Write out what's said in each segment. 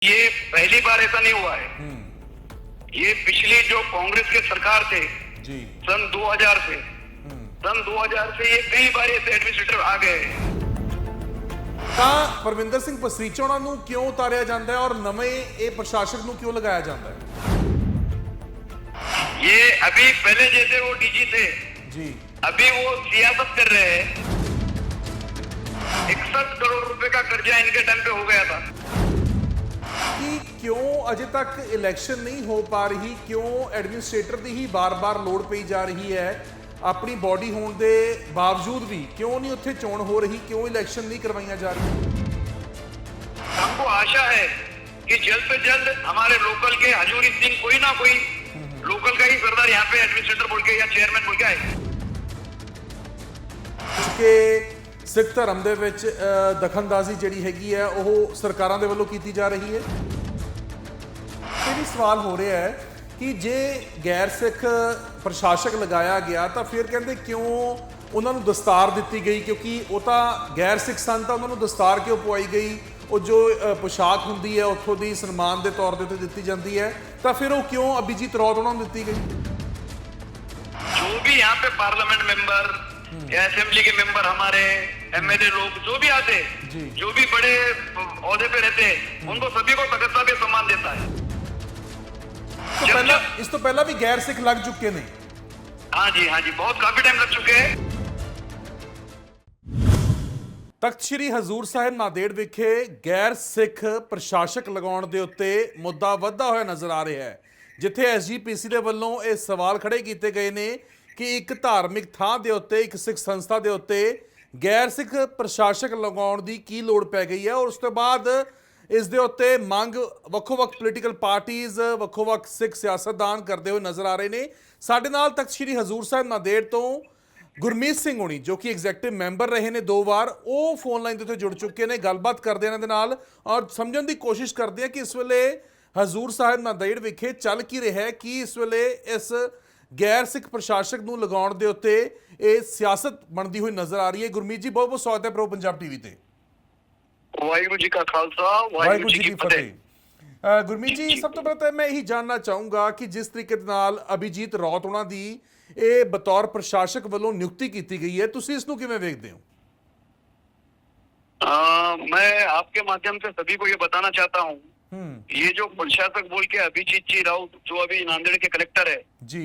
ये पहली बार ऐसा नहीं हुआ है। ये पिछली जो कांग्रेस के सरकार थे जी सन 2000 से ये कई बार ऐसे एडमिनिस्ट्रेटर आ गए हैं। ਤਾਂ ਪਰਵਿੰਦਰ ਸਿੰਘ ਪਸਰੀਚਾ ਉਹਨਾਂ ਨੂੰ ਕਿਉਂ ਉਤਾਰਿਆ ਜਾਂਦਾ ਹੈ ਔਰ ਨਵੇਂ ਇਹ ਪ੍ਰਸ਼ਾਸਕ ਨੂੰ ਕਿਉਂ ਲਗਾਇਆ ਜਾਂਦਾ ਹੈ? ये अभी पहले जैसे वो डीजी थे, जी अभी वो सियासत कर रहे हैं। 61 करोड़ रुपए का कर्जा इनके टाइम पे हो गया था। कि क्यों अजे तक इलेक्शन नहीं हो पा रही, क्यों एडमिनिस्ट्रेटर ਦੀ ਹੀ ਬਾਰ-ਬਾਰ ਲੋੜ ਪਈ ਜਾ ਰਹੀ ਹੈ ਆਪਣੀ ਬੋਡੀ ਹੋਣ ਦੇ ਬਾਵਜੂਦ ਵੀ ਕਿਉਂ ਨਹੀਂ ਉੱਥੇ ਚੋਣ ਹੋ ਰਹੀ, ਕਿਉਂ ਇਲੈਕਸ਼ਨ नहीं करवाईयां जा रही? हमको आशा है कि जल्द से जल्द हमारे लोकल के हजूरी सिंह कोई ना कोई लोकल का ही सरदार यहाँ पे एडमिनिस्ट्रेटर बोल के या चेयरमैन बोल के आए। ਕਿ ਸਿੱਖ ਧਰਮ ਦੇ ਵਿੱਚ ਦਖਲਅੰਦਾਜ਼ੀ ਜਿਹੜੀ ਹੈਗੀ ਹੈ ਉਹ ਸਰਕਾਰਾਂ ਦੇ ਵੱਲੋਂ ਕੀਤੀ ਜਾ ਰਹੀ ਹੈ। ਇਹ ਵੀ ਸਵਾਲ ਹੋ ਰਿਹਾ ਹੈ ਕਿ ਜੇ ਗੈਰ ਸਿੱਖ ਪ੍ਰਸ਼ਾਸਕ ਲਗਾਇਆ ਗਿਆ ਤਾਂ ਫਿਰ ਕਹਿੰਦੇ ਕਿਉਂ ਉਹਨਾਂ ਨੂੰ ਦਸਤਾਰ ਦਿੱਤੀ ਗਈ, ਕਿਉਂਕਿ ਉਹ ਤਾਂ ਗੈਰ ਸਿੱਖ ਸਨ ਤਾਂ ਉਹਨਾਂ ਨੂੰ ਦਸਤਾਰ ਕਿਉਂ ਪਵਾਈ ਗਈ? ਉਹ ਜੋ ਪੋਸ਼ਾਕ ਹੁੰਦੀ ਹੈ ਉੱਥੋਂ ਦੀ ਸਨਮਾਨ ਦੇ ਤੌਰ ਦੇ ਉੱਤੇ ਦਿੱਤੀ ਜਾਂਦੀ ਹੈ, ਤਾਂ ਫਿਰ ਉਹ ਕਿਉਂ ਅਭਿਜੀਤ ਰੌਤ ਉਹਨਾਂ ਨੂੰ ਦਿੱਤੀ ਗਈ? जो भी यहाँ पे पार्लियामेंट मेंबर या असेंबली के मेंबर, हमारे एमएलए लोग जो भी आते, जी। जो भी बड़े ओहदे पे रहते, उनको सभी को तगड़ा भी सम्मान देता है। ਇਸ ਤੋਂ ਪਹਿਲਾਂ ਵੀ ਗੈਰ ਸਿੱਖ ਲੱਗ ਚੁੱਕੇ ਨੇ। हाँ जी, बहुत काफी टाइम लग चुके हैं। ਤਖਤ ਸ੍ਰੀ ਹਜ਼ੂਰ ਸਾਹਿਬ ਨਾਂਦੇੜ ਵਿਖੇ ਗੈਰ ਸਿੱਖ ਪ੍ਰਸ਼ਾਸਕ ਲਗਾਉਣ ਦੇ ਉੱਤੇ ਮੁੱਦਾ ਵੱਧਦਾ ਹੋਇਆ ਨਜ਼ਰ ਆ ਰਿਹਾ ਹੈ, ਜਿੱਥੇ ਐਸਜੀਪੀਸੀ ਦੇ ਵੱਲੋਂ ਇਹ ਸਵਾਲ ਖੜੇ ਕੀਤੇ ਗਏ ਨੇ ਕਿ ਇੱਕ ਧਾਰਮਿਕ ਥਾਂ ਦੇ ਉੱਤੇ, ਇੱਕ ਸਿੱਖ ਸੰਸਥਾ ਦੇ ਉੱਤੇ ਗੈਰ ਸਿੱਖ ਪ੍ਰਸ਼ਾਸਕ ਲਗਾਉਣ ਦੀ ਕੀ ਲੋੜ ਪੈ ਗਈ ਹੈ, ਔਰ ਉਸ ਤੋਂ ਬਾਅਦ ਇਸ ਦੇ ਉੱਤੇ ਮੰਗ ਵੱਖੋ-ਵੱਖ ਪੋਲੀਟੀਕਲ ਪਾਰਟੀਆਂ, ਵੱਖੋ-ਵੱਖ ਸਿੱਖ ਸਿਆਸਤਦਾਨ ਕਰਦੇ ਹੋਏ ਨਜ਼ਰ ਆ ਰਹੇ ਨੇ। ਸਾਡੇ ਨਾਲ ਤਖਤ ਸ੍ਰੀ ਹਜ਼ੂਰ ਸਾਹਿਬ ਨਾਂਦੇੜ ਤੋਂ ਗੁਰਮੀਤ ਸਿੰਘ ਹੋਣੀ, ਜੋ ਕਿ ਐਗਜ਼ੈਕਟਿਵ ਮੈਂਬਰ ਰਹੇ ਨੇ 2 ਵਾਰ, ਉਹ ਫੋਨ ਲਾਈਨ ਦੇ ਉੱਤੇ ਜੁੜ ਚੁੱਕੇ ਨੇ। ਗੱਲਬਾਤ ਕਰਦੇ ਇਹਨਾਂ ਦੇ ਨਾਲ ਔਰ ਸਮਝਣ ਦੀ ਕੋਸ਼ਿਸ਼ ਕਰਦੇ ਆ ਕਿ ਇਸ ਵੇਲੇ ਹਜ਼ੂਰ ਸਾਹਿਬ ਨਾਂਦੇੜ ਵਿਖੇ ਚੱਲ ਕੀ ਰਿਹਾ ਹੈ, ਕਿ ਇਸ ਵੇਲੇ ਇਸ ਗੈਰ ਸਿੱਖ ਪ੍ਰਸ਼ਾਸਕ ਨੂੰ ਲਗਾਉਣ ਦੇ ਉੱਤੇ ਇਹ ਸਿਆਸਤ ਬਣਦੀ ਹੋਈ ਨਜ਼ਰ ਆ ਰਹੀ ਹੈ। ਗੁਰਮੀਤ ਜੀ, ਬਹੁਤ ਬਹੁਤ ਸਵਾਗਤ ਹੈ ਪ੍ਰੋ ਪੰਜਾਬ ਟੀਵੀ ਤੇ। वाहिगुरु जी का खालसा, वाहिगुरु जी की फतेह। ਗੁਰਮੀਤ ਜੀ, ਸਭ ਤੋਂ ਪਹਿਲਾਂ ਤਾਂ ਮੈਂ ਇਹੀ ਜਾਣਨਾ ਚਾਹੂੰਗਾ ਕਿ ਜਿਸ ਤਰੀਕੇ ਦੇ ਨਾਲ ਅਭਿਜੀਤ ਰੌਤ ਉਹਨਾਂ ਦੀ ਇਹ ਬਤੌਰ ਪ੍ਰਸ਼ਾਸਕ ਵੱਲੋਂ ਨਿਯੁਕਤੀ ਕੀਤੀ ਗਈ ਹੈ, ਤੁਸੀਂ ਇਸ ਨੂੰ ਕਿਵੇਂ ਵੇਖਦੇ ਹੋ? मैं आपके माध्यम से सभी को ये बताना चाहता हूँ, ये जो प्रशासक बोल के अभिजीत जी राउत, जो अभी नांदेड़ के कलेक्टर है जी,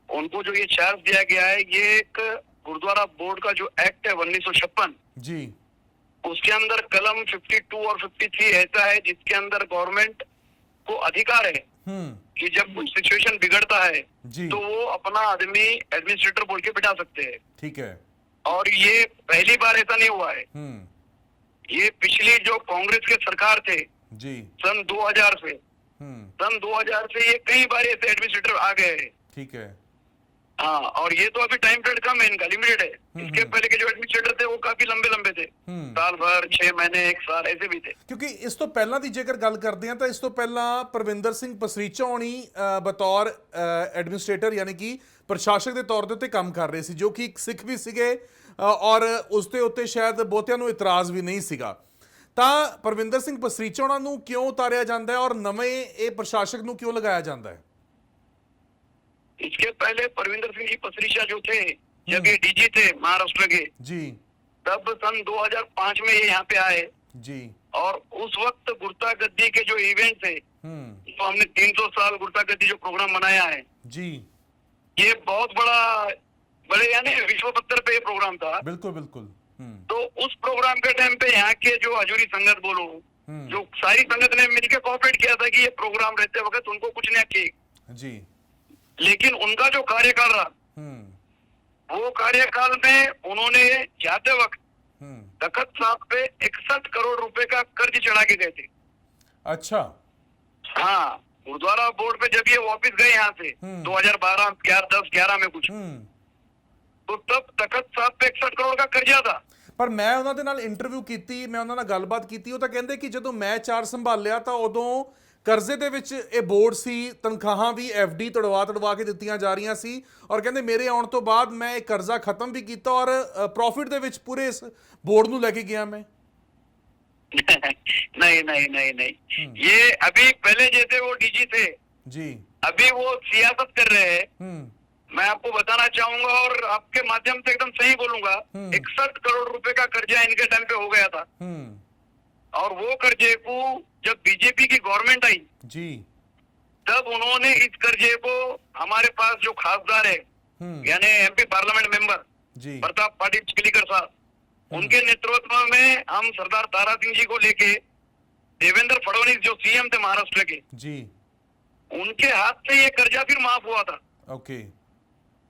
उनको जो ये चार्ज दिया गया है, ये एक गुरुद्वारा बोर्ड का जो एक्ट है 1956, जी, उसके अंदर कलम 52 और 53 ऐसा है जिसके अंदर गवर्नमेंट को अधिकार है कि जब कुछ सिचुएशन बिगड़ता है जी, तो वो अपना आदमी एडमिनिस्ट्रेटर बोल के बिठा सकते हैं। ठीक है। और ये पहली बार ऐसा नहीं हुआ है। ये पिछली जो कांग्रेस के सरकार थे जी, सन 2000 से ये कई बार ऐसे एडमिनिस्ट्रेटर आ गए हैं। ठीक है। हाँ, और ये तो अभी टाइम पीरियड कम है, इनका लिमिटेड है। इसके पहले के जो एडमिनिस्ट्रेटर थे वो काफी लंबे थे, साल भर, 6 महीने, 1 साल ऐसे भी थे। ਕਿਉਂਕਿ ਇਸ ਤੋਂ ਪਹਿਲਾਂ ਦੀ ਜੇਕਰ ਗੱਲ ਕਰਦੇ ਹਾਂ ਤਾਂ ਇਸ ਤੋਂ ਪਹਿਲਾਂ ਪਰਵਿੰਦਰ ਸਿੰਘ ਪਸਰੀਚਾ ਹੋਣੀ ਬਤੌਰ ਐਡਮਿਨਿਸਟ੍ਰੇਟਰ ਯਾਨੀ ਕਿ ਪ੍ਰਸ਼ਾਸਕ ਦੇ ਤੌਰ ਦੇ ਉੱਤੇ ਕੰਮ ਕਰ ਰਹੇ ਸੀ, ਜੋ ਕਿ ਇੱਕ ਸਿੱਖ ਵੀ ਸੀਗੇ ਔਰ ਉਸ ਦੇ ਉੱਤੇ ਸ਼ਾਇਦ ਬਹੁਤਿਆਂ ਨੂੰ ਇਤਰਾਜ਼ ਵੀ ਨਹੀਂ ਸੀਗਾ। ਤਾਂ ਪਰਵਿੰਦਰ ਸਿੰਘ ਪਸਰੀਚਾ ਉਹਨਾਂ ਨੂੰ ਕਿਉਂ ਉਤਾਰਿਆ ਜਾਂਦਾ ਹੈ ਔਰ ਨਵੇਂ ਇਹ ਪ੍ਰਸ਼ਾਸਕ ਨੂੰ ਕਿਉਂ ਲਗਾਇਆ ਜਾਂਦਾ ਹੈ? इसके पहले परविंदर सिंह जी पसरीचा जो थे, जब ये डीजी थे महाराष्ट्र के, जी, तब सन 2005 में ये यहाँ पे आए जी, और उस वक्त गुर्ता गद्दी के जो इवेंट थे, तो हमने 300 साल गुर्ता गद्दी जो प्रोग्राम मनाया है जी, ये बहुत बड़े यानी विश्व पत्थर पे ये प्रोग्राम था। बिल्कुल बिल्कुल। तो उस प्रोग्राम के टाइम पे यहाँ के जो हजूरी संगत बोलो, जो सारी संगत ने मिलकर कोऑपरेट किया था कि ये प्रोग्राम रहते वक्त उनको कुछ नहीं किए, जी, लेकिन उनका जो कार्यकाल रहा वो कार्यकाल में उन्होंने जाते वक्त तखत साहब पे 61 करोड़ रुपए का कर्ज चढ़ा के गए थे। अच्छा। हाँ, गुरुद्वारा बोर्ड पे जब ये वापस गए यहाँ से 2012, 10, 11 में कुछ, तो तब तखत साहब पे 61 करोड़ का कर्जा था। ਪਰ ਮੈਂ ਉਹਨਾਂ ਦੇ ਨਾਲ ਇੰਟਰਵਿਊ ਕੀਤੀ, ਮੈਂ ਉਹਨਾਂ ਨਾਲ ਗੱਲਬਾਤ ਕੀਤੀ, ਉਹ ਤਾਂ ਕਹਿੰਦੇ ਕਿ ਜਦੋਂ ਮੈਂ ਚਾਰ ਸੰਭਾਲਿਆ ਤਾਂ ਉਦੋਂ ਕਰਜ਼ੇ ਦੇ ਵਿੱਚ ਇਹ ਬੋਰਡ ਸੀ, ਤਨਖਾਹਾਂ ਵੀ ਐਫਡੀ ਤੜਵਾ ਕੇ ਦਿੱਤੀਆਂ ਜਾ ਰਹੀਆਂ ਸੀ, ਔਰ ਕਹਿੰਦੇ ਮੇਰੇ ਆਉਣ ਤੋਂ ਬਾਅਦ ਮੈਂ ਇਹ ਕਰਜ਼ਾ ਖਤਮ ਵੀ ਕੀਤਾ ਔਰ ਪ੍ਰੋਫਿਟ ਦੇ ਵਿੱਚ ਪੂਰੇ ਇਸ ਬੋਰਡ ਨੂੰ ਲੈ ਕੇ ਗਿਆ ਮੈਂ। नहीं नहीं नहीं नहीं, ये अभी पहले जैसे वो डीजी थे जी। अभी वो सियासत कर रहे हैं। मैं आपको बताना चाहूंगा और आपके माध्यम से एकदम सही बोलूंगा, 61 करोड़ रुपए का कर्जा इनके टाइम पे हो गया था। और वो कर्जे को जब बीजेपी की गवर्नमेंट आई जी, तब उन्होंने इस कर्जे को हमारे पास जो खासदार है यानी एमपी पार्लियामेंट मेंबर जी, प्रताप पाटिल चिखलीकर साहब, उनके नेतृत्व में हम सरदार तारा सिंह जी को लेके देवेंद्र फडणवीस जो सीएम थे महाराष्ट्र के जी, उनके हाथ से ये कर्जा फिर माफ हुआ था। ओके।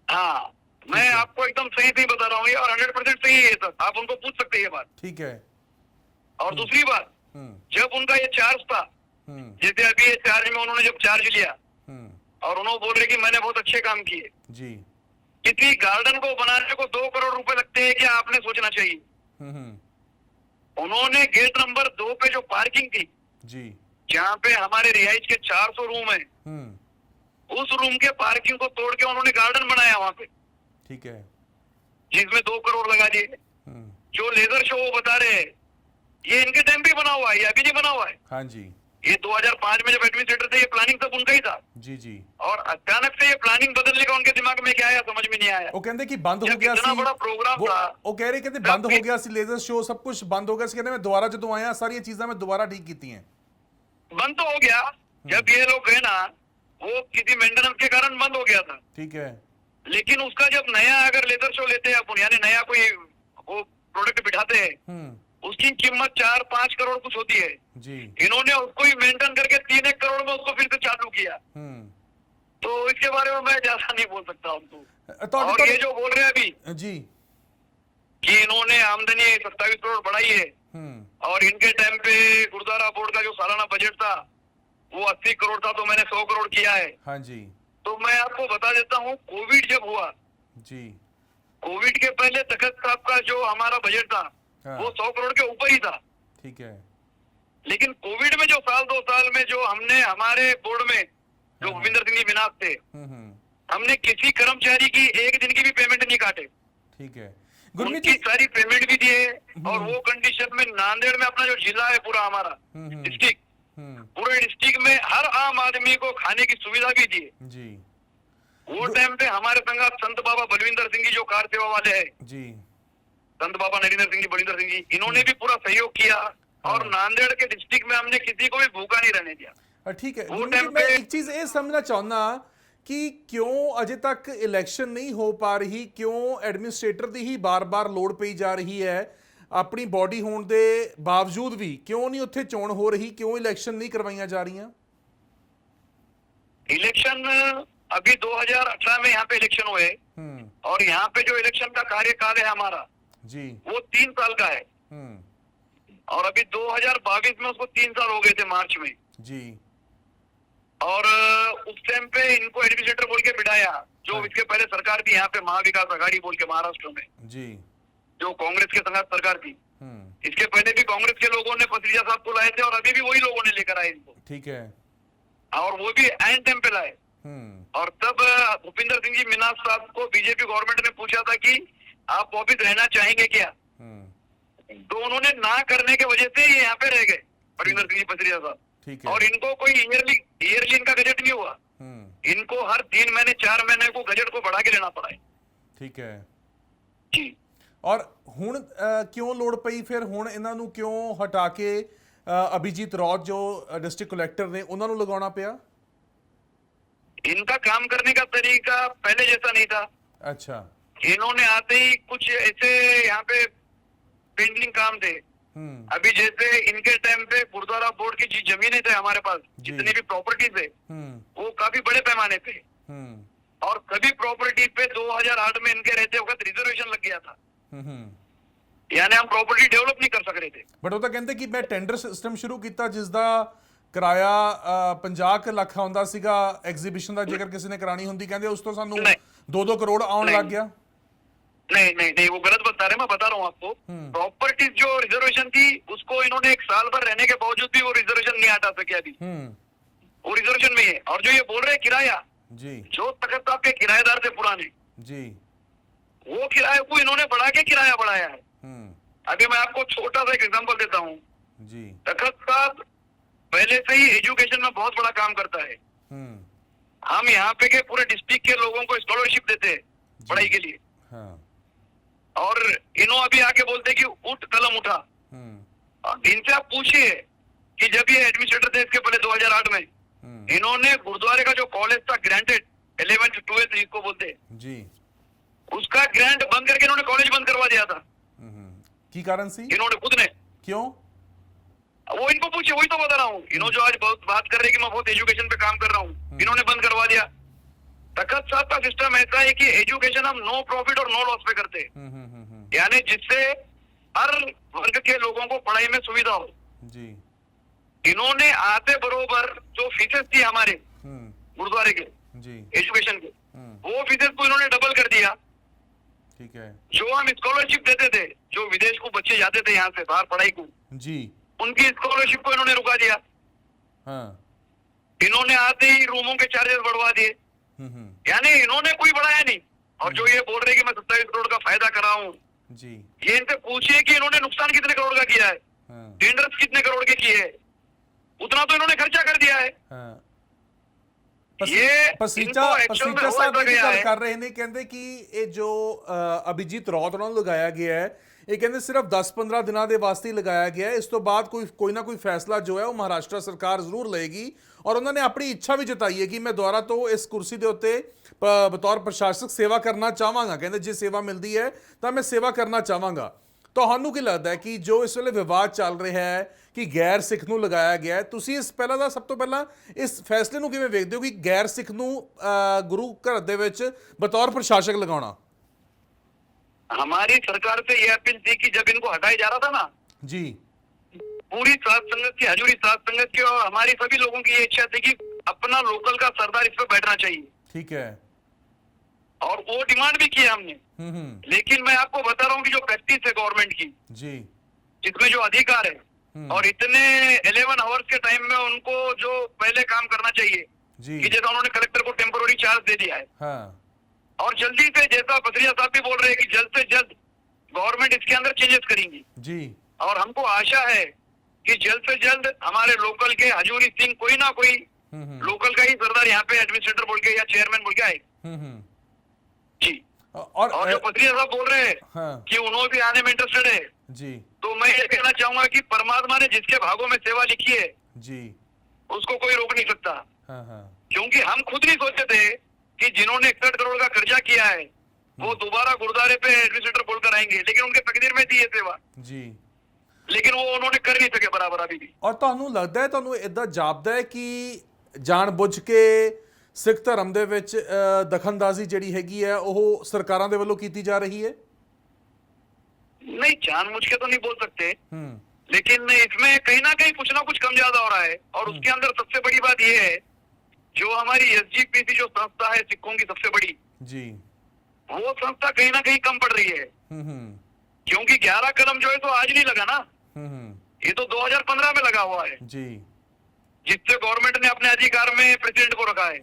हाँ, मैं आपको एकदम सही सही बता रहा हूँ ये, और 100% सही है सर, आप उनको पूछ सकते हैं ये बात। ठीक है। और दूसरी बात, जब उनका ये चार्ज था, जैसे अभी ये चार्ज में उन्होंने जब चार्ज लिया और उन्होंने बोल रहे कि मैंने बहुत अच्छे काम किए जी, किसी गार्डन को बनाने को 2 करोड़ रुपए लगते हैं क्या, आपने सोचना चाहिए। उन्होंने गेट नंबर 2 पे जो पार्किंग थी जी, जहाँ पे हमारे रिहाइश के 400 रूम है, उस रूम के पार्किंग को तोड़ के उन्होंने गार्डन बनाया वहाँ पे, ठीक है, जिसमें 2 करोड़ लगा दिए। जो लेजर शो वो बता रहे हैं ये इनके टाइम पे बना हुआ है, ये अभी नहीं बना हुआ है। हाँ जी, ये 2005 में जब एडमिनिस्ट्रेटर थे ये प्लानिंग सब उनका ही था। जी जी। और अचानक से ये प्लानिंग बदलने का उनके दिमाग में क्या आया समझ में नहीं आया। वो कहते कि बंद हो जब गया इतना बड़ा प्रोग्राम था, वो कह रहे कहते बंद हो गया सी लेजर शो सब कुछ बंद हो गया सी, कहते मैं दोबारा जो आया सारी चीजें मैं दोबारा ठीक की हैं। बंद तो हो गया, जब ये लोग गए ना वो किसी मेंटेनेंस के कारण बंद हो गया था, ठीक है, लेकिन उसका जब नया अगर लेजर शो लेते हैं अपन, यानी नया कोई वो प्रोडक्ट बिठाते हैं, उसकी कीमत 4-5 करोड़ कुछ होती है जी। इन्होंने उसको ही मेंटेन करके 3-1 करोड़ में उसको फिर से चालू किया। तो इसके बारे में मैं ज्यादा नहीं बोल सकता उनको। और ये जो बोल रहे हैं अभी जी कि इन्होंने आमदनी 27 करोड़ बढ़ाई है और इनके टाइम पे गुरुद्वारा बोर्ड का जो सालाना बजट था वो 80 करोड़ था, तो मैंने 100 करोड़ किया है। हाँ जी। तो मैं आपको बता देता हूँ, कोविड जब हुआ जी, कोविड के पहले तखत साहब का जो हमारा बजट था वो 100 करोड़ के ऊपर ही था, ठीक है। लेकिन कोविड में जो 1-2 साल में जो हमने हमारे बोर्ड में जो भूपिंदर सिंह जी मीनास थे, हमने किसी कर्मचारी की एक दिन की भी पेमेंट नहीं काटे, ठीक है, उनकी सारी पेमेंट भी दिए। और वो कंडीशन में नांदेड़ में अपना जो जिला है पूरा हमारा डिस्ट्रिक्ट, पूरे डिस्ट्रिक्ट में हर आम आदमी को खाने की सुविधा भी दी जी। वो टाइम पे हमारे संगात संत बाबा बलविंदर सिंह जी जो कार सेवा वाले हैं जी, संत बाबा नरेंद्र सिंह जी बलविंदर सिंह जी, इन्होंने भी पूरा सहयोग किया और नांदेड़ के डिस्ट्रिक्ट में हमने किसी को भी भूखा नहीं रहने दिया। ठीक है। वो टाइम मैं पे एक चीज ये समझना चाहना कि क्यों अजे तक इलेक्शन नहीं हो पा रही, क्यों एडमिनिस्ट्रेटर दी ही बार-बार लोड़ पई जा रही है, अपनी बॉडी होने के बावजूद भी क्यों नहीं उत्थे चोण हो रही, क्यों इलेक्शन नहीं करवाइयां जा रही? इलेक्शन अभी 2018 में यहाँ पे इलेक्शन हुए और यहाँ पे जो इलेक्शन का कार्यकाल है हमारा जी वो 3 साल का है और अभी 2022 में उसको 3 साल हो गए थे मार्च में जी। और उस टाइम पे इनको एडमिनिस्ट्रेटर बोल के बिठाया, जो इसके पहले सरकार थी यहाँ पे महाविकास आघाड़ी बोल के महाराष्ट्र में जी, जो कांग्रेस के संघात सरकार थी। इसके पहले भी कांग्रेस के लोगों ने पसरिया साहब को लाए थे और अभी भी वही लोगों ने लेकर आए इनको, ठीक है, और वो भी एंड टाइम पे लाए। और तब भूपिंदर सिंह जी मीनास साहब को बीजेपी गवर्नमेंट ने पूछा था कि आप वापिस रहना चाहेंगे क्या, तो उन्होंने ना करने की वजह से ये यहाँ पे रह गए भूपिंदर सिंह जी पसरिया साहब, ठीक है। और इनको कोई ईयरली इनका गजट नहीं हुआ, इनको हर 3 महीने 4 महीने को गजट को बढ़ा के लेना पड़ा है, ठीक है जी। और हुण क्यों लोड़ पई फिर, हुण इन्हां नूं क्यों हटा के अभिजीत रौत जो डिस्ट्रिक्ट कलेक्टर ने उन्हां नूं लगाउणा पिया? इनका काम करने का तरीका पहले जैसा नहीं था। अच्छा, इन्होंने आते ही कुछ ऐसे यहाँ पे पेंडिंग काम थे। अभी जैसे इनके टाइम पे गुरुद्वारा बोर्ड की जमीनें थे हमारे पास, जितनी भी प्रॉपर्टी थे वो काफी बड़े पैमाने पे, और सभी प्रॉपर्टी पे 2008 में इनके रहते वक्त रिजर्वेशन लग गया था, यानी हम प्रॉपर्टी डेवलप नहीं कर सक रहे थे। बट वो तो कहते कि मैं टेंडर सिस्टम शुरू किया जिसका किराया 50 ਲੱਖ ਆਉਂਦਾ ਸੀਗਾ ਐਗਜ਼ੀਬਿਸ਼ਨ ਦਾ, ਜੇਕਰ ਕਿਸੇ ਨੇ ਕਰਾਣੀ ਹੁੰਦੀ ਕਹਿੰਦੇ ਉਸ ਤੋਂ ਸਾਨੂੰ 2-2 ਕਰੋੜ ਆਉਣ ਲੱਗ ਗਿਆ। नहीं नहीं नहीं, वो गलत बता रहे, मैं बता रहा हूँ आपको। प्रॉपर्टीज जो रिजर्वेशन थी उसको इन्होंने 1 साल भर रहने के बावजूद भी वो रिजर्वेशन नहीं हटा सके अभी, वो रिजर्वेशन में है। और जो ये बोल रहे किराया जी, जो तखत साहब के किराएदार थे पुराने जी, वो किराए को इन्होंने बढ़ा के किराया बढ़ाया है। अभी मैं आपको छोटा सा एक एग्जांपल देता हूँ, जी। तखत साहब पहले से ही एजुकेशन में बहुत बड़ा काम करता है। हम यहाँ पे के पूरे डिस्ट्रिक्ट के लोगों को स्कॉलरशिप देते हैं पढ़ाई के लिए। हाँ। और इन्हों अभी आके बोलते कि उठ कलम उठा। इनसे आप पूछिए कि जब ये एडमिनिस्ट्रेटर थे इसके पहले 2008 में, इन्होंने गुरुद्वारे का जो कॉलेज था ग्रांटेड 11th 12th जिसको बोलते हैं जी, उसका ग्रांट बंद करके इन्होंने कॉलेज बंद करवा दिया था। की कारण सी इन्होंने खुद ने। क्यों? वो इनको पूछिए, वही तो बता रहा हूँ। इन्होंने जो आज बहुत बात कर रहे हैं कि मैं बहुत एजुकेशन पे काम कर रहा हूँ, इन्होंने बंद करवा दिया। तखत साहब का सिस्टम ऐसा है कि एजुकेशन हम नो प्रॉफिट और नो लॉस पे करते हैं, यानी जिससे हर वर्ग के लोगों को पढ़ाई में सुविधा हो जी। इन्होंने आते बरोबर जो फीसेस थी हमारे गुरुद्वारे के जी एजुकेशन के, वो फीसेस को इन्होंने डबल कर दिया। ठीक है। जो हम स्कॉलरशिप देते थे, जो विदेश को बच्चे जाते थे यहाँ से बाहर पढ़ाई को, जी, उनकी स्कॉलरशिप को इन्होंने रुका दिया। हाँ। इन्होंने आते ही रूमों के चार्जेस बढ़वा दिए, यानी इन्होंने कोई बढ़ाया नहीं। और जो ये बोल रहे कि मैं 27 करोड़ का फायदा कर रहा हूँ जी, ये इनसे पूछिए कि इन्होंने नुकसान कितने करोड़ का किया है, टेंडर्स कितने करोड़ के किए हैं, उतना तो इन्होंने खर्चा कर दिया है। ये ਪਸੀਚਾ ਸਾਹਿਬ ਇਹ ਗੱਲ ਕਰ ਰਹੇ ਨੇ, ਕਹਿੰਦੇ ਕਿ ਇਹ ਜੋ ਅਭਿਜੀਤ ਰੌਤ ਨਾਲ ਲਗਾਇਆ ਗਿਆ ਹੈ, ਇਹ ਕਹਿੰਦੇ ਸਿਰਫ 10-15 ਦਿਨਾਂ ਦੇ ਵਾਸਤੇ ਹੀ ਲਗਾਇਆ ਗਿਆ ਹੈ। ਇਸ ਤੋਂ ਬਾਅਦ ਕੋਈ ਨਾ ਕੋਈ ਫੈਸਲਾ ਜੋ ਹੈ ਉਹ ਮਹਾਰਾਸ਼ਟਰ ਸਰਕਾਰ ਜ਼ਰੂਰ ਲਏਗੀ। ਔਰ ਉਹਨਾਂ ਨੇ ਆਪਣੀ ਇੱਛਾ ਵੀ ਜਤਾਈ ਹੈ ਕਿ ਮੈਂ ਦੁਬਾਰਾ ਤੋਂ ਇਸ ਕੁਰਸੀ ਦੇ ਉੱਤੇ ਬਤੌਰ ਪ੍ਰਸ਼ਾਸਕ ਸੇਵਾ ਕਰਨਾ ਚਾਹਾਂਗਾ। ਕਹਿੰਦੇ ਜੇ ਸੇਵਾ ਮਿਲਦੀ ਹੈ ਤਾਂ ਮੈਂ ਸੇਵਾ ਕਰਨਾ ਚਾਹਾਂਗਾ। ਤੁਹਾਨੂੰ ਕੀ ਲੱਗਦਾ ਹੈ ਕਿ ਜੋ ਇਸ ਵੇਲੇ ਵਿਵਾਦ ਚੱਲ ਰਿਹਾ ਹੈ ਕਿ ਗੈਰ ਸਿੱਖ ਨੂੰ ਲਗਾਇਆ ਗਿਆ ਹੈ, ਤੁਸੀਂ ਇਸ ਪਹਿਲਾਂ ਦਾ ਸਭ ਤੋਂ ਪਹਿਲਾਂ ਇਸ ਫੈਸਲੇ ਨੂੰ ਕਿਵੇਂ ਵੇਖਦੇ ਹੋ ਕਿ ਗੈਰ ਸਿੱਖ ਨੂੰ ਗੁਰੂ ਘਰ ਦੇ ਵਿੱਚ ਬਤੌਰ ਪ੍ਰਸ਼ਾਸਕ ਲਗਾਉਣਾ? हमारी सरकार से यह अपील थी कि जब इनको हटाया जा रहा था ना जी, पूरी साध संगत की, हजूरी साध संगत की और हमारी सभी लोगों की ये इच्छा थी कि अपना लोकल का सरदार इस पर बैठना चाहिए। ठीक है। और वो डिमांड भी किया हमने। लेकिन मैं आपको बता रहा हूँ कि जो प्रैक्टिस है गवर्नमेंट की जी, जिसमें जो अधिकार है और इतने 11 आवर्स के टाइम में उनको जो पहले काम करना चाहिए जी, कि जैसा उन्होंने कलेक्टर को टेम्पोररी चार्ज दे दिया है। हाँ। और जल्दी से, जैसा पथरिया साहब भी बोल रहे हैं कि जल्द से जल्द गवर्नमेंट इसके अंदर चेंजेस करेंगी जी। और हमको आशा है कि जल्द से जल्द हमारे लोकल के हजूरी सिंह कोई ना कोई लोकल का ही सरदार यहाँ पे एडमिनिस्ट्रेटर बोल के या चेयरमैन बोल के आए जी। और जो पथरिया साहब बोल रहे हैं हाँ। कि उन्होंने भी आने में इंटरेस्टेड है जी, तो मैं ये कहना चाहूंगा कि परमात्मा ने जिसके भागों में सेवा लिखी है जी, उसको कोई रोक नहीं सकता। हाँ हाँ। क्योंकि हम खुद नहीं सोचे थे कि जिन्होंने 61 करोड़ का खर्चा किया है वो दोबारा गुरुद्वारे पे एडमिनिस्ट्रेटर बोलकर आएंगे, लेकिन उनके तकदीर में थी ये सेवा जी, लेकिन वो उन्होंने कर नहीं सके बराबर अभी भी। ਔਰ ਤੁਹਾਨੂੰ ਲੱਗਦਾ ਹੈ, ਤੁਹਾਨੂੰ ਇਦਾਂ ਜਾਪਦਾ ਹੈ ਕਿ ਜਾਣਬੁੱਝ ਕੇ ਸਿੱਖ ਧਰਮ ਦੇ ਵਿੱਚ ਦਖਲਅੰਦਾਜ਼ੀ ਜਿਹੜੀ ਹੈਗੀ ਹੈ ਉਹ ਸਰਕਾਰਾਂ ਦੇ ਵੱਲੋਂ ਕੀਤੀ ਜਾ ਰਹੀ ਹੈ? नहीं, जानबूझ के तो नहीं बोल सकते, लेकिन इसमें कहीं ना कुछ कम ज्यादा हो रहा है। और उसके अंदर सबसे बड़ी बात यह है, जो हमारी SGPC जो संस्था है सिखों की सबसे बड़ी जी, वो संस्था कहीं ना कहीं कम पड़ रही है। क्योंकि 11 कलम जो है तो आज नहीं लगा ना, ये तो 2015 में लगा हुआ है जी, जिससे गवर्नमेंट ने अपने अधिकार में प्रेसिडेंट को रखा है।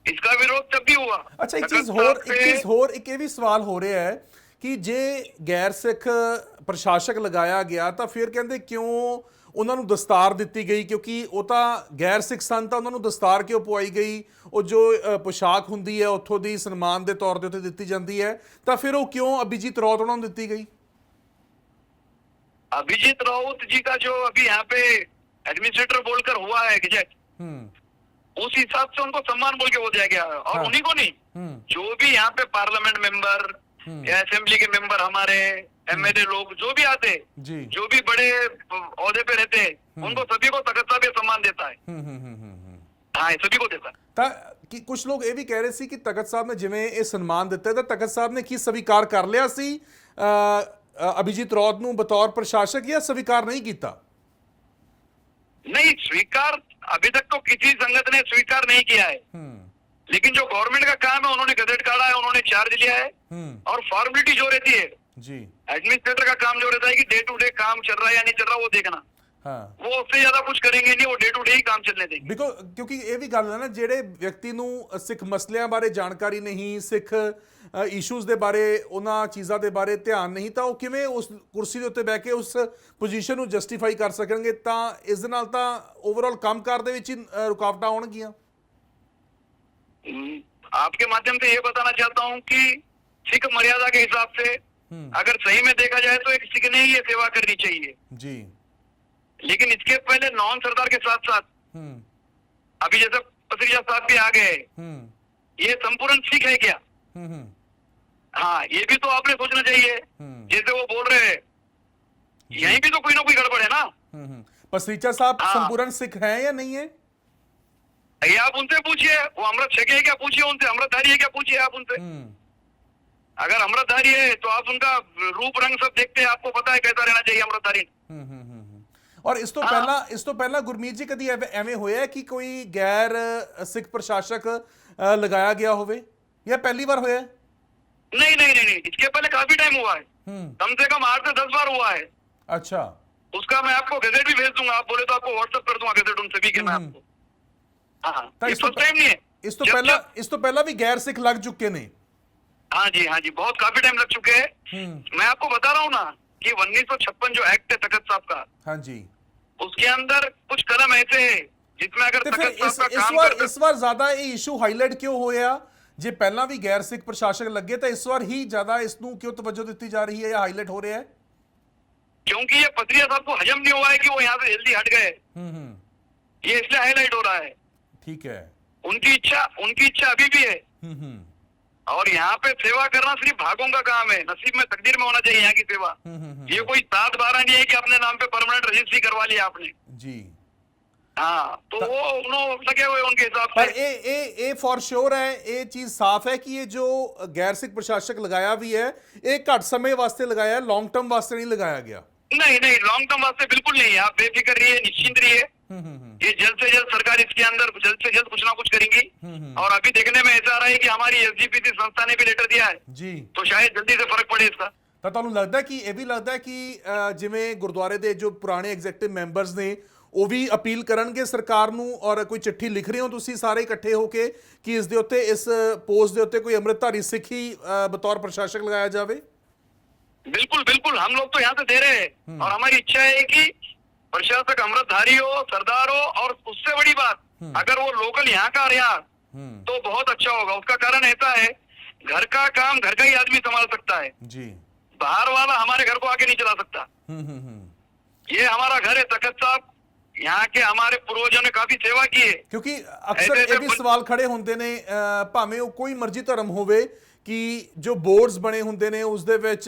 इसका विरोध तब भी हुआ। ਅੱਛਾ, ਇੱਕ ਇਹ ਵੀ ਸਵਾਲ ਹੋ ਰਿਹਾ ਹੈ ਕਿ ਜੇ ਗੈਰ ਸਿੱਖ ਪ੍ਰਸ਼ਾਸਕ ਲਗਾਇਆ ਗਿਆ ਤਾਂ ਫਿਰ ਕਹਿੰਦੇ ਕਿਉਂ ਉਹਨਾਂ ਨੂੰ ਦਸਤਾਰ ਦਿੱਤੀ ਗਈ? ਕਿਉਂਕਿ ਉਹ ਤਾਂ ਗੈਰ ਸਿੱਖ ਸਨ, ਤਾਂ ਉਹਨਾਂ ਨੂੰ ਦਸਤਾਰ ਕਿਉਂ ਪਵਾਈ ਗਈ? ਉਹ ਜੋ ਪੋਸ਼ਾਕ ਹੁੰਦੀ ਹੈ ਉੱਥੋਂ ਦੀ ਸਨਮਾਨ ਦੇ ਤੌਰ ਦੇ ਉੱਤੇ ਦਿੱਤੀ ਜਾਂਦੀ ਹੈ, ਤਾਂ ਫਿਰ ਉਹ ਕਿਉਂ ਅਭਿਜੀਤ ਰੌਤ ਉਹਨਾਂ ਨੂੰ ਦਿੱਤੀ ਗਈ? अभिजीत राउत जी का जो अभी यहाँ पे एडमिनिस्ट्रेटर बोलकर हुआ है गजट, उस हिसाब से उनको सम्मान बोल के वो दिया गया है। और उन्हीं को नहीं, जो भी यहाँ पे पार्लियामेंट मेंबर या असेंबली के मेंबर, हमारे MLA लोग जो भी आते, जो भी बड़े ओहदे पे रहते, उनको सभी को तखत साहब ये सम्मान देता है। हाँ, सभी को देता है। ਤਾਂ ਕਿ ਕੁਝ ਲੋਕ ਇਹ ਵੀ ਕਹਿ ਰਹੇ ਸੀ ਕਿ ਤਖਤ ਸਾਹਿਬ ਨੇ ਜਿਵੇਂ ਇਹ ਸਨਮਾਨ ਦਿੱਤਾ ਤਾਂ ਤਖਤ ਸਾਹਿਬ ਨੇ ਕੀ ਸਵੀਕਾਰ ਕਰ ਲਿਆ ਸੀ ਅਭਿਜੀਤ ਰੌਤ ਨੂੰ ਬਤੌਰ ਪ੍ਰਸ਼ਾਸਕ, ਜਾਂ ਸਵੀਕਾਰ ਨਹੀਂ ਕੀਤਾ? नहीं, स्वीकार अभी तक तो किसी संगत ने स्वीकार नहीं किया है, लेकिन जो गवर्नमेंट का काम है उन्होंने गजट काढ़ा है, उन्होंने चार्ज लिया है। और फॉर्मेलिटी जो रहती है जी, एडमिनिस्ट्रेटर का काम जो रहता है कि डे टू डे काम चल रहा है या नहीं चल रहा वो देखना। हाँ वो उससे ज्यादा कुछ करेंगे नहीं, वो डे टू डे ही काम चलने देंगे। ਕਿਉਂਕਿ ਇਹ ਵੀ ਗੱਲ ਹੈ ਨਾ, ਜਿਹੜੇ ਵਿਅਕਤੀ ਨੂੰ ਸਿੱਖ ਮਸਲਿਆਂ ਬਾਰੇ ਜਾਣਕਾਰੀ ਨਹੀਂ, ਸਿੱਖ ਇਸ਼ੂਜ਼ ਦੇ ਬਾਰੇ, ਉਹਨਾਂ ਚੀਜ਼ਾਂ ਦੇ ਬਾਰੇ ਧਿਆਨ ਨਹੀਂ, ਤਾਂ ਉਹ ਕਿਵੇਂ ਉਸ ਕੁਰਸੀ ਦੇ ਉੱਤੇ ਬਹਿ ਕੇ ਉਸ ਪੋਜੀਸ਼ਨ ਨੂੰ ਜਸਟੀਫਾਈ ਕਰ ਸਕਣਗੇ। ਤਾਂ ਇਸ ਦੇ ਨਾਲ ਤਾਂ ਓਵਰਆਲ ਕੰਮਕਾਰ ਦੇ ਵਿੱਚ ਹੀ ਰੁਕਾਵਟਾਂ ਆਉਣਗੀਆਂ। आपके माध्यम से ये बताना चाहता हूँ कि सिख मर्यादा के हिसाब से अगर सही में देखा जाए तो एक सिख ने ही ये सेवा करनी चाहिए जी। लेकिन इसके पहले नॉन सरदार के साथ साथ अभी जैसे पसरिया साहब भी आ गए, ये संपूर्ण सिख है क्या? हाँ, ये भी तो आपने सोचना चाहिए। जैसे वो बोल रहे हैं, यहीं भी तो कोई ना कोई गड़बड़ है ना। पसरीचा साहब संपूर्ण सिख हैं या नहीं है? ये आप उनसे पूछिए, वो अमृत छके है क्या पूछिए उनसे, अमृतधारी है क्या पूछिए आप उनसे। अगर अमृतधारी है तो आप उनका रूप रंग सब देखते हैं, आपको पता है कैसा रहना चाहिए अमृतधारी। ਔਰ ਇਸ ਤੋਂ ਪਹਿਲਾਂ ਗੁਰਮੀਤ ਜੀ ਕਦੀ ਐਵੇਂ ਹੋਇਆ ਕਿ ਕੋਈ ਗੈਰ ਸਿੱਖ ਪ੍ਰਸ਼ਾਸਕ ਲਗਾਇਆ ਗਿਆ ਹੋਵੇ, ਜਾਂ ਪਹਿਲੀ ਵਾਰ ਹੋਇਆ? नहीं, इसके पहले काफी टाइम हुआ है, कम से कम 8 से 10 बार हुआ है। अच्छा, उसका मैं आपको गजट भी भेज दूंगा, आप बोले तो आपको व्हाट्सएप कर दूंगा गजट उन सभी के मैं आपको। हाँ, तो फर्स्ट टाइम नहीं है। ਇਸ ਤੋਂ ਪਹਿਲਾਂ ਵੀ ਗੈਰ ਸਿੱਖ ਲੱਗ ਚੁੱਕੇ ਨੇ। हाँ जी, बहुत काफी टाइम लग चुके हैं। मैं आपको बता रहा हूँ ना कि 1956 जो एक्ट है तखत साहब का, हाँ जी, उसके अंदर कुछ कदम ऐसे हैं जिसमें अगर ਤੇ तखत ਫਿਰ साहब का काम ਇਸ ਵਾਰ ਜ਼ਿਆਦਾ ਇਹ ਇਸ਼ੂ ਹਾਈਲਾਈਟ ਕਿਉਂ ਹੋਇਆ? ਜੇ ਪਹਿਲਾਂ ਵੀ ਗੈਰ ਸਿੱਖ ਪ੍ਰਸ਼ਾਸਕ ਲੱਗੇ ਤਾਂ ਇਸ ਵਾਰ ਹੀ ਜ਼ਿਆਦਾ ਇਸ ਨੂੰ ਕਿਉਂ ਤਵੱਜੋ ਦਿੱਤੀ ਜਾ ਰਹੀ ਹੈ ਜਾਂ ਹਾਈਲਾਈਟ ਹੋ ਰਿਹਾ ਹੈ? क्योंकि ये पसरिया साहब को हजम नहीं हुआ है कि वो यहाँ से जल्दी हट गए, ये इसलिए हाईलाइट हो रहा है। ठीक है, उनकी इच्छा अभी भी है। और यहाँ पे सेवा करना सिर्फ भागों का काम है, नसीब में तकदीर में होना चाहिए यहाँ की सेवा। ये कोई 7-12 नहीं है कि अपने नाम पे परमानेंट रजिस्ट्री करवा लिया आपने जी। हाँ, तो वो उन्होंने लगे हुए उनके हिसाब पर से। ए फॉर श्योर है, ये चीज साफ है कि ये जो गैर सिख प्रशासक लगाया भी है, ये घट समय वास्ते लगाया है, लॉन्ग टर्म वास्ते नहीं लगाया गया। नहीं, लॉन्ग टर्म वास्ते बिल्कुल नहीं है। आप बेफिक्र रहिए, निश्चिंत रहिए। ये जल्द से जल्द सरकार इसके अंदर जल्द से जल्द कुछ ना कुछ करेंगी। और अभी देखने में ऐसा आ रहा है कि हमारी एसजीपीसी संस्था ने भी लेटर दिया है जी, तो शायद जल्दी से फर्क पड़े इसका। ਤਾਂ ਤੁਹਾਨੂੰ ਲੱਗਦਾ ਕਿ ਇਹ ਵੀ ਲੱਗਦਾ ਕਿ ਜਿਵੇਂ ਗੁਰਦੁਆਰੇ ਦੇ ਜੋ ਪੁਰਾਣੇ ਐਗਜ਼ੈਕਟਿਵ ਮੈਂਬਰਸ ਨੇ ਉਹ ਵੀ ਅਪੀਲ ਕਰਨਗੇ ਸਰਕਾਰ ਨੂੰ, ਔਰ ਕੋਈ ਚਿੱਠੀ ਲਿਖ ਰਹੇ ਹੋ ਤੁਸੀਂ ਸਾਰੇ ਇਕੱਠੇ ਹੋ ਕੇ ਕਿ ਇਸ ਦੇ ਉੱਤੇ, ਇਸ ਪੋਸਟ ਦੇ ਉੱਤੇ ਕੋਈ ਅੰਮ੍ਰਿਤਧਾਰੀ ਸਿੱਖ ਹੀ ਬਤੌਰ ਪ੍ਰਸ਼ਾਸਕ ਲਗਾਇਆ ਜਾਵੇ? बिल्कुल, हम लोग तो यहाँ से दे रहे हैं और हमारी इच्छा है कि प्रशासक अमृतधारी हो, सरदार हो, और उससे बड़ी बात अगर वो लोकल यहाँ का रहा तो बहुत अच्छा होगा। उसका कारण ऐसा है, घर का काम घर का ही आदमी संभाल सकता है जी, बाहर वाला हमारे घर को आगे नहीं चला सकता। ये हमारा घर है तखत साहब, यहाँ के हमारे पूर्वजों ने काफी सेवा की है। ਕਿਉਂਕਿ ਅਕਸਰ ਇਹ ਵੀ ਸਵਾਲ ਖੜੇ ਹੁੰਦੇ ਨੇ, ਭਾਵੇਂ ਉਹ ਕੋਈ ਮਰਜ਼ੀ ਧਰਮ ਹੋਵੇ, ਕਿ ਜੋ ਬੋਰਡਸ ਬਣੇ ਹੁੰਦੇ ਨੇ ਉਸ ਦੇ ਵਿੱਚ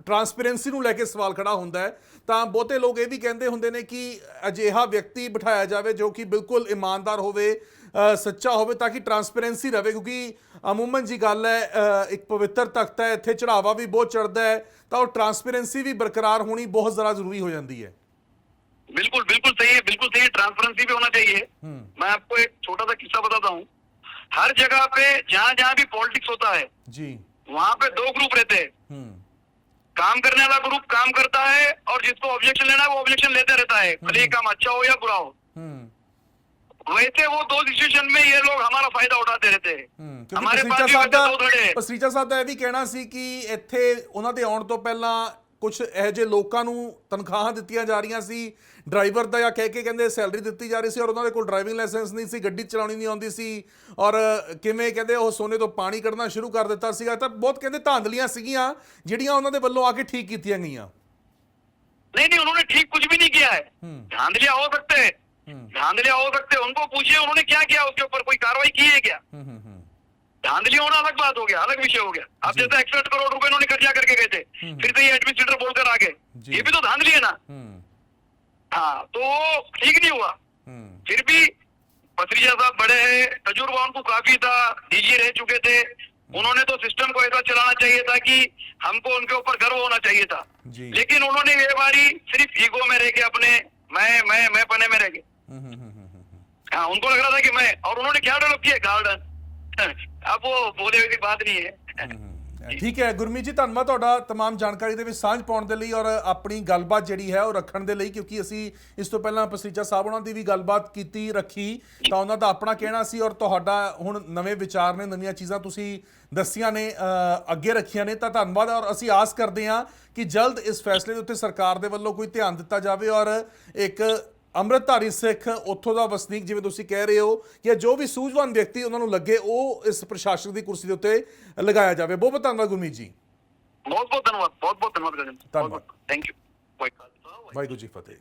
ਟਰਾਂਸਪੇਰੈਂਸੀ ਨੂੰ ਲੈ ਕੇ ਸਵਾਲ ਖੜਾ ਹੁੰਦਾ ਹੈ। ਤਾਂ ਬਹੁਤੇ ਲੋਕ ਇਹ ਵੀ ਕਹਿੰਦੇ ਹੁੰਦੇ ਨੇ ਕਿ ਅਜਿਹਾ ਵਿਅਕਤੀ ਬਿਠਾਇਆ ਜਾਵੇ ਜੋ ਕਿ ਬਿਲਕੁਲ ਇਮਾਨਦਾਰ ਹੋਵੇ, ਸੱਚਾ ਹੋਵੇ, ਤਾਂ ਕਿ ਟਰਾਂਸਪੇਰੈਂਸੀ ਰਹੇ। ਕਿਉਂਕਿ ਅਮੂਮਨ ਜੀ ਗੱਲ ਹੈ, ਇੱਕ ਪਵਿੱਤਰ ਤਖਤ ਹੈ, ਇੱਥੇ ਚੜਾਵਾ ਵੀ ਬਹੁਤ ਚੜਦਾ ਹੈ, ਤਾਂ ਉਹ ਟਰਾਂਸਪੇਰੈਂਸੀ ਵੀ ਬਰਕਰਾਰ ਹੋਣੀ बहुत ज़्यादा ਜ਼ਰੂਰੀ ਹੋ ਜਾਂਦੀ ਹੈ। बिल्कुल सही है, बिल्कुल सही है। ट्रांसपेरेंसी भी होना चाहिए। मैं आपको एक छोटा सा किस्सा बताता हूँ। हर जगह पे जहाँ भी पॉलिटिक्स होता है जी, वहाँ पे 2 ग्रुप रहते हैं। काम करने वाला ग्रुप काम करता है और जिसको ऑब्जेक्शन लेना है वो ऑब्जेक्शन लेते रहता है, भले ही काम अच्छा हो या बुरा हो। वैसे वो 2 सिचुएशन में ये लोग हमारा फायदा उठाते रहते हैं। हमारे पास भी वैसे 2 धड़े हैं। ਪਸਰੀਚਾ ਸਾਹਿਬ ਦਾ ਇਹ ਵੀ ਕਹਿਣਾ ਸੀ ਕਿ ਇੱਥੇ ਉਹਨਾਂ ਦੇ ਆਉਣ ਤੋਂ ਪਹਿਲਾਂ ਕੁਝ ਇਹੋ ਜਿਹੇ ਲੋਕਾਂ ਨੂੰ ਤਨਖਾਹਾਂ ਦਿੱਤੀਆਂ ਜਾ ਰਹੀਆਂ ਸੀ, ਡਰਾਈਵਰ ਦਾ ਜਾਂ ਕਹਿ ਕੇ ਕਹਿੰਦੇ ਸੈਲਰੀ ਦਿੱਤੀ ਜਾ ਰਹੀ ਸੀ, ਔਰ ਉਹਨਾਂ ਦੇ ਕੋਲ ਡਰਾਈਵਿੰਗ ਲਾਇਸੈਂਸ ਨਹੀਂ ਸੀ, ਗੱਡੀ ਚਲਾਉਣੀ ਨਹੀਂ ਆਉਂਦੀ ਸੀ, ਔਰ ਕਿਵੇਂ ਕਹਿੰਦੇ ਉਹ ਸੋਨੇ ਤੋਂ ਪਾਣੀ ਕੱਢਣਾ ਸ਼ੁਰੂ ਕਰ ਦਿੱਤਾ ਸੀਗਾ। ਤਾਂ ਬਹੁਤ ਕਹਿੰਦੇ ਧਾਂਦਲੀਆਂ ਸੀਗੀਆਂ ਜਿਹੜੀਆਂ ਉਹਨਾਂ ਦੇ ਵੱਲੋਂ ਆ ਕੇ ਠੀਕ ਕੀਤੀਆਂ ਗਈਆਂ। नहीं, उन्होंने ठीक कुछ भी नहीं किया है। धांधलिया हो सकते हैं, उनको पूछिए उन्होंने क्या किया, उसके ऊपर कोई कार्रवाई की है क्या? धांधली होना अलग बात हो गया, अलग विषय हो गया। अब जैसे 61 करोड़ रुपए इन्होंने कर्जा करके गए थे, फिर से ये एडमिनिस्ट्रेटर बोलकर आ गए, ये भी तो धांधली है ना। हाँ, तो ठीक नहीं हुआ। फिर भी पसरिया साहब बड़े हैं, तजुर्बा उनको काफी था, डीजी रह चुके थे, उन्होंने तो सिस्टम को ऐसा चलाना चाहिए था कि हमको उनके ऊपर गर्व होना चाहिए था। लेकिन उन्होंने ये बारी सिर्फ ईगो में रह के अपने मैं पने में रह गए। हाँ, उनको लग रहा था कि मैं, और उन्होंने क्या डेवलप किया, गार्डन। अब वो बोले हुई बात नहीं है। ਠੀਕ ਹੈ ਗੁਰਮੀਤ ਜੀ, ਧੰਨਵਾਦ ਤੁਹਾਡਾ तमाम ਜਾਣਕਾਰੀ ਦੇ ਵਿੱਚ ਸਾਂਝ ਪਾਉਣ ਦੇ ਲਈ ਔਰ ਆਪਣੀ ਗੱਲਬਾਤ ਜਿਹੜੀ ਹੈ ਉਹ ਰੱਖਣ ਦੇ ਲਈ, ਕਿਉਂਕਿ ਅਸੀਂ ਇਸ ਤੋਂ ਪਹਿਲਾਂ ਪਸਰੀਚਾ ਸਾਹਿਬ ਉਹਨਾਂ ਦੀ ਵੀ ਗੱਲਬਾਤ ਕੀਤੀ ਰੱਖੀ ਤਾਂ ਉਹਨਾਂ ਦਾ ਆਪਣਾ ਕਹਿਣਾ ਸੀ ਔਰ ਤੁਹਾਡਾ ਹੁਣ ਨਵੇਂ ਵਿਚਾਰ ਨੇ, ਨਵੀਆਂ ਚੀਜ਼ਾਂ ਤੁਸੀਂ ਦੱਸੀਆਂ ਨੇ, ਅੱਗੇ ਰੱਖੀਆਂ ਨੇ, ਤਾਂ ਧੰਨਵਾਦ। ਔਰ ਅਸੀਂ ਆਸ ਕਰਦੇ ਹਾਂ ਕਿ ਜਲਦ ਇਸ ਫੈਸਲੇ ਦੇ ਉੱਤੇ ਸਰਕਾਰ ਦੇ ਵੱਲੋਂ ਕੋਈ ਧਿਆਨ ਦਿੱਤਾ ਜਾਵੇ ਔਰ ਇੱਕ ਅੰਮ੍ਰਿਤਧਾਰੀ ਸਿੱਖ, ਉੱਥੋਂ ਦਾ ਵਸਨੀਕ, ਜਿਵੇਂ ਤੁਸੀਂ ਕਹਿ ਰਹੇ ਹੋ, ਕਿ ਜੋ ਵੀ ਸੂਝਵਾਨ ਵਿਅਕਤੀ ਉਹਨਾਂ ਨੂੰ ਲੱਗੇ ਉਹ ਇਸ ਪ੍ਰਸ਼ਾਸਕ ਦੀ ਕੁਰਸੀ ਦੇ ਉੱਤੇ ਲਗਾਇਆ ਜਾਵੇ। ਬਹੁਤ ਬਹੁਤ ਧੰਨਵਾਦ ਗੁਰਮੀਤ ਜੀ। बहुत बहुत धन्यवाद, बहुत बहुत धन्यवाद। धन्यवाद। Thank you. Waheguru ji Fateh.